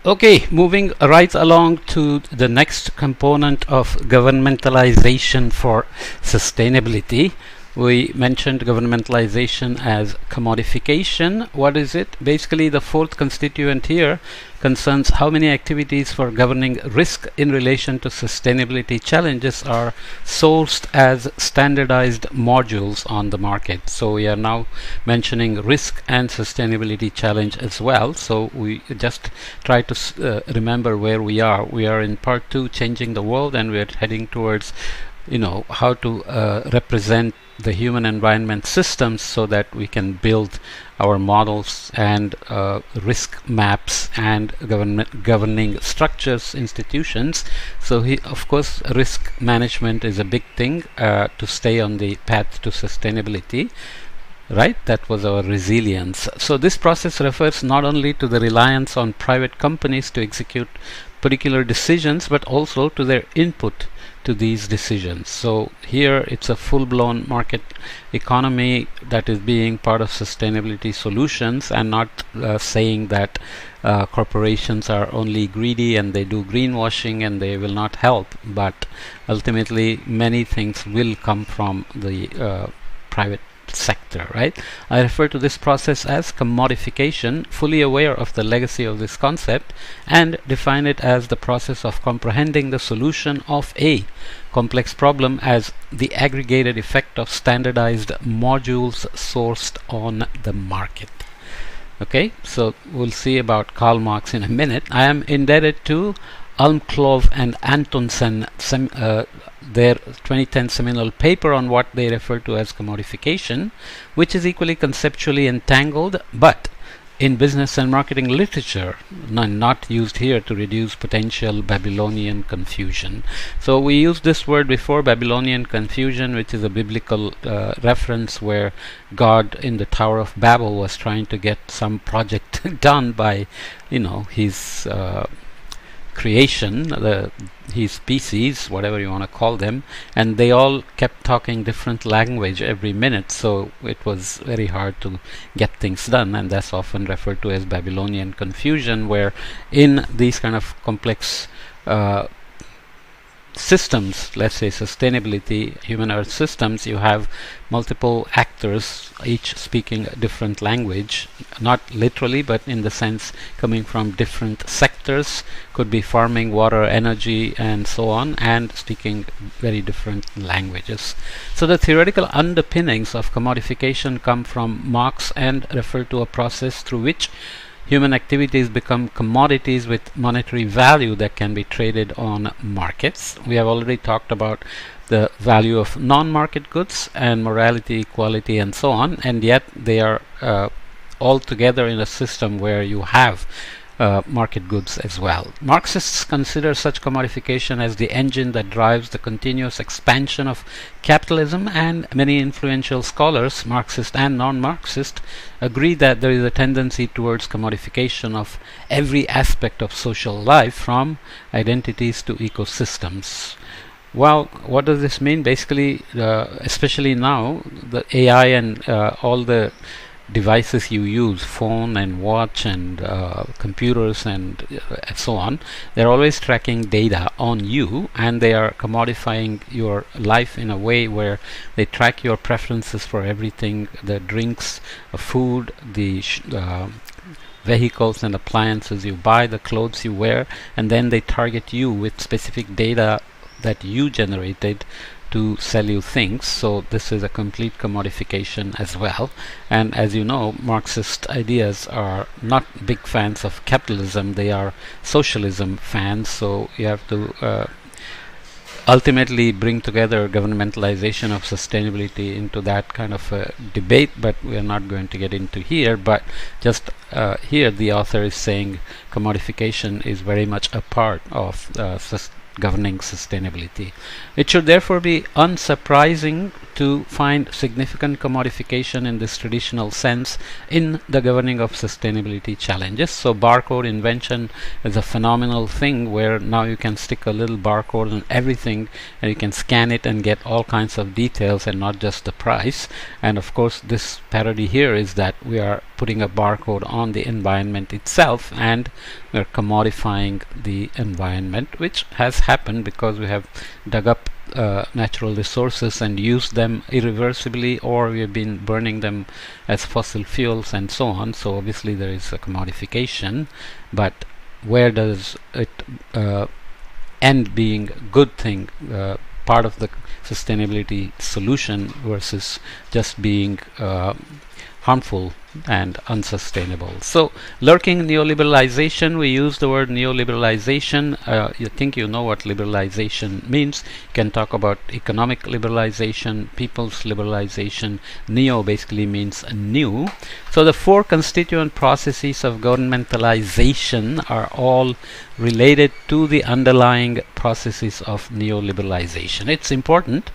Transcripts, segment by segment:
Okay, moving right along to the next component of governmentalization for sustainability. We mentioned governmentalization as commodification. What is it? Basically, the fourth constituent here concerns how many activities for governing risk in relation to sustainability challenges are sourced as standardized modules on the market. So we are now mentioning risk and sustainability challenge as well. So we just try to remember where we are. We are in part 2, changing the world, and we are heading towards how to represent the human environment systems so that we can build our models and risk maps and governing structures, institutions. So of course, risk management is a big thing to stay on the path to sustainability. Right, that was our resilience. So this process refers not only to the reliance on private companies to execute particular decisions, but also to their input to these decisions. So here it's a full-blown market economy that is being part of sustainability solutions, and not saying that corporations are only greedy and they do greenwashing and they will not help, but ultimately many things will come from the private sector, right? I refer to this process as commodification, fully aware of the legacy of this concept, and define it as the process of comprehending the solution of a complex problem as the aggregated effect of standardized modules sourced on the market. Okay, so we'll see about Karl Marx in a minute. I am indebted to Almklov and Antonsen, their 2010 seminal paper on what they refer to as commodification, which is equally conceptually entangled, but in business and marketing literature, not used here to reduce potential Babylonian confusion. So we used this word before, Babylonian confusion, which is a biblical reference where God in the Tower of Babel was trying to get some project done by, his creation, his species, whatever you want to call them, and they all kept talking different language every minute, so it was very hard to get things done, and that's often referred to as Babylonian confusion, where in these kind of complex systems, let's say sustainability, human earth systems, you have multiple actors, each speaking a different language, not literally, but in the sense coming from different sectors, could be farming, water, energy, and so on, and speaking very different languages. So the theoretical underpinnings of commodification come from Marx and refer to a process through which human activities become commodities with monetary value that can be traded on markets. We have already talked about the value of non-market goods and morality, equality, and so on, and yet they are all together in a system where you have market goods as well. Marxists consider such commodification as the engine that drives the continuous expansion of capitalism, and many influential scholars, Marxist and non-Marxist, agree that there is a tendency towards commodification of every aspect of social life, from identities to ecosystems. Well, what does this mean? Basically, especially now, the AI and all the devices you use, phone and watch and computers and so on, they're always tracking data on you, and they are commodifying your life in a way where they track your preferences for everything, the drinks, food, the vehicles and appliances you buy, the clothes you wear, and then they target you with specific data that you generated to sell you things. So this is a complete commodification as well. And as you know, Marxist ideas are not big fans of capitalism, they are socialism fans. So you have to ultimately bring together governmentalization of sustainability into that kind of a debate, but we are not going to get into here. But just here the author is saying commodification is very much a part of governing sustainability. It should therefore be unsurprising to find significant commodification in this traditional sense in the governing of sustainability challenges. So barcode invention is a phenomenal thing where now you can stick a little barcode on everything and you can scan it and get all kinds of details and not just the price. And of course this parody here is that we are putting a barcode on the environment itself and we're commodifying the environment, which has happened because we have dug up natural resources and used them irreversibly, or we have been burning them as fossil fuels and so on. So obviously there is a commodification, but where does it end being a good thing, part of the sustainability solution versus just being harmful and unsustainable? So lurking neoliberalization, we use the word neoliberalization. You think you know what liberalization means. You can talk about economic liberalization, people's liberalization. Neo basically means new. So the four constituent processes of governmentalization are all related to the underlying processes of neoliberalization. It's important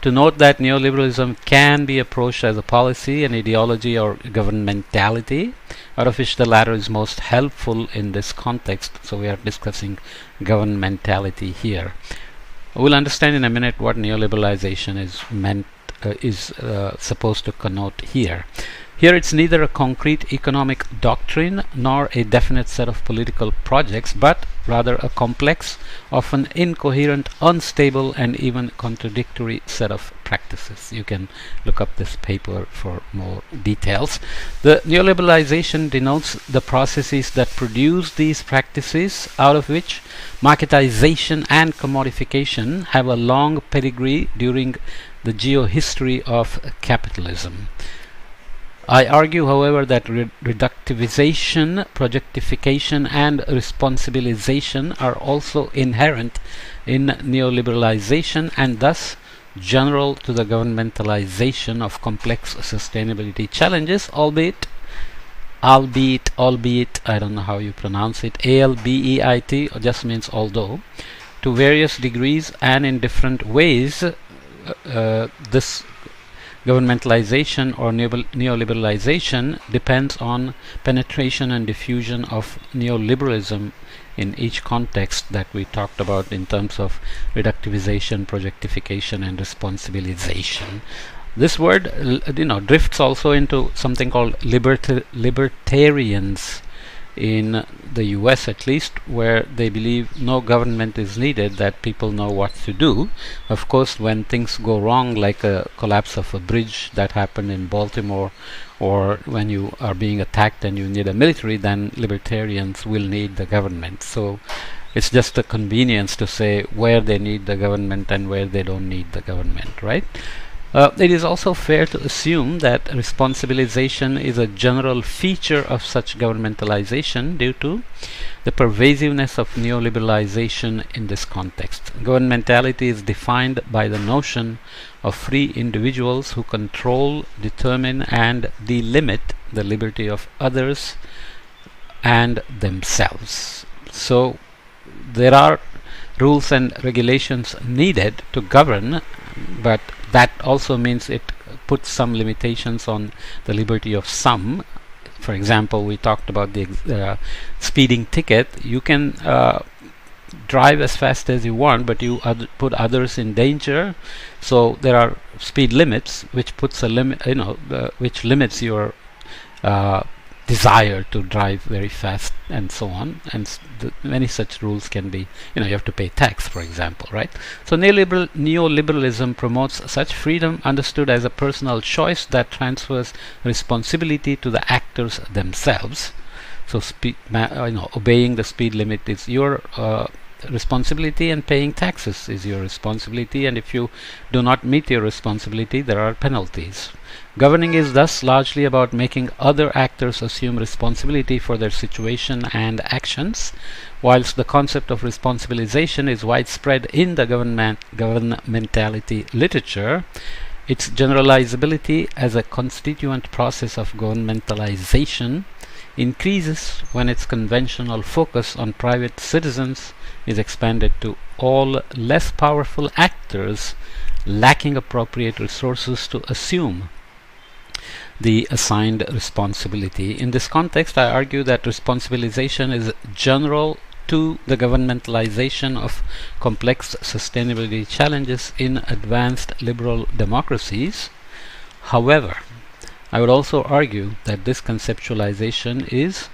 to note that neoliberalism can be approached as a policy, an ideology, or governmentality, out of which the latter is most helpful in this context. So we are discussing governmentality here. We'll understand in a minute what neoliberalization is supposed to connote here. Here it's neither a concrete economic doctrine nor a definite set of political projects, but rather a complex, often incoherent, unstable, and even contradictory set of practices. You can look up this paper for more details. The neoliberalization denotes the processes that produce these practices, out of which marketization and commodification have a long pedigree during the geohistory of capitalism. I argue, however, that reductivization, projectification, and responsibilization are also inherent in neoliberalization and thus general to the governmentalization of complex sustainability challenges, albeit, I don't know how you pronounce it, albeit, just means although, to various degrees and in different ways. This governmentalization or neoliberalization depends on penetration and diffusion of neoliberalism in each context that we talked about in terms of reductivization, projectification, and responsibilization. This word drifts also into something called libertarians in the US, at least, where they believe no government is needed, that people know what to do. Of course, when things go wrong, like a collapse of a bridge that happened in Baltimore, or when you are being attacked and you need a military, then libertarians will need the government. So it's just a convenience to say where they need the government and where they don't need the government, right? It is also fair to assume that responsibilization is a general feature of such governmentalization due to the pervasiveness of neoliberalization in this context. Governmentality is defined by the notion of free individuals who control, determine, and delimit the liberty of others and themselves. So there are rules and regulations needed to govern, but that also means it puts some limitations on the liberty of some. For example, we talked about the speeding ticket. You can drive as fast as you want, but you put others in danger. So there are speed limits, which puts a limit, which limits your desire to drive very fast and so on, and many such rules can be, you have to pay tax, for example, right? So neoliberalism promotes such freedom understood as a personal choice that transfers responsibility to the actors themselves. So obeying the speed limit is your responsibility, and paying taxes is your responsibility, and if you do not meet your responsibility, there are penalties. Governing is thus largely about making other actors assume responsibility for their situation and actions. Whilst the concept of responsibilization is widespread in the governmentality literature, its generalizability as a constituent process of governmentalization increases when its conventional focus on private citizens is expanded to all less powerful actors lacking appropriate resources to assume the assigned responsibility. In this context, I argue that responsibilization is general to the governmentalization of complex sustainability challenges in advanced liberal democracies. However, I would also argue that this conceptualization is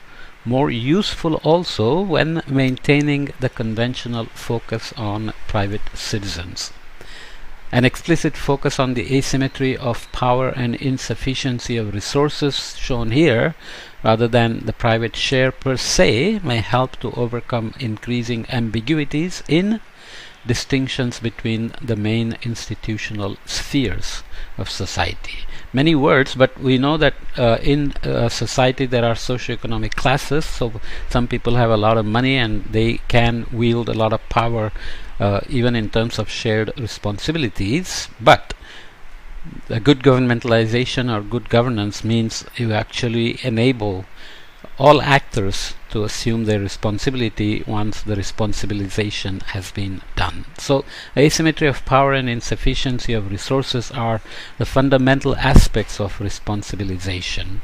more useful also when maintaining the conventional focus on private citizens. An explicit focus on the asymmetry of power and insufficiency of resources shown here, rather than the private share per se, may help to overcome increasing ambiguities in distinctions between the main institutional spheres of society. Many words, but we know that in society there are socioeconomic classes, so some people have a lot of money and they can wield a lot of power even in terms of shared responsibilities. But a good governmentalization or good governance means you actually enable all actors to assume their responsibility once the responsibilization has been done. So asymmetry of power and insufficiency of resources are the fundamental aspects of responsibilization.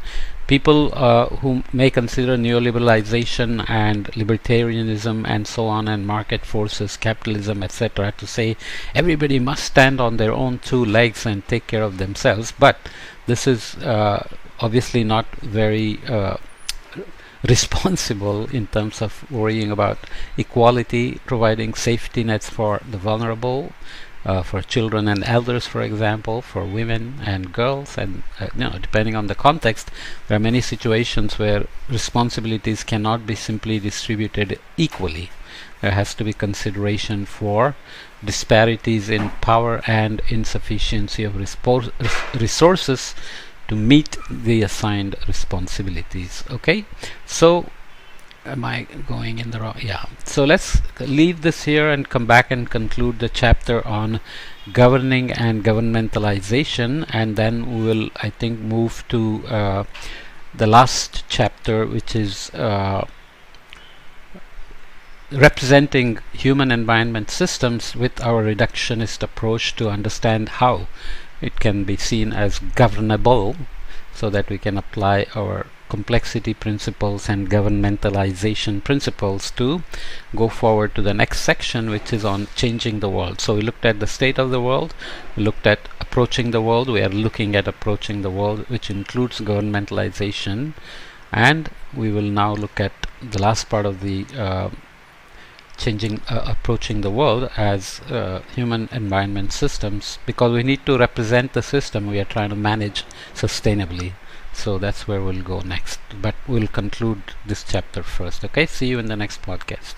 People who may consider neoliberalization and libertarianism and so on, and market forces, capitalism, etc., to say everybody must stand on their own two legs and take care of themselves, but this is obviously not very responsible in terms of worrying about equality, providing safety nets for the vulnerable, for children and elders, for example, for women and girls, and depending on the context, there are many situations where responsibilities cannot be simply distributed equally. There has to be consideration for disparities in power and insufficiency of resources to meet the assigned responsibilities. Okay, so am I going in the wrong? Yeah, so let's leave this here and come back and conclude the chapter on governing and governmentalization, and then we will, I think, move to the last chapter, which is representing human environment systems with our reductionist approach to understand how it can be seen as governable, so that we can apply our complexity principles and governmentalization principles to go forward to the next section, which is on changing the world. So we looked at the state of the world, we looked at approaching the world, we are looking at approaching the world, which includes governmentalization, and we will now look at the last part of the approaching the world as human environment systems, because we need to represent the system we are trying to manage sustainably. So that's where we'll go next, but we'll conclude this chapter first. Okay, see you in the next podcast.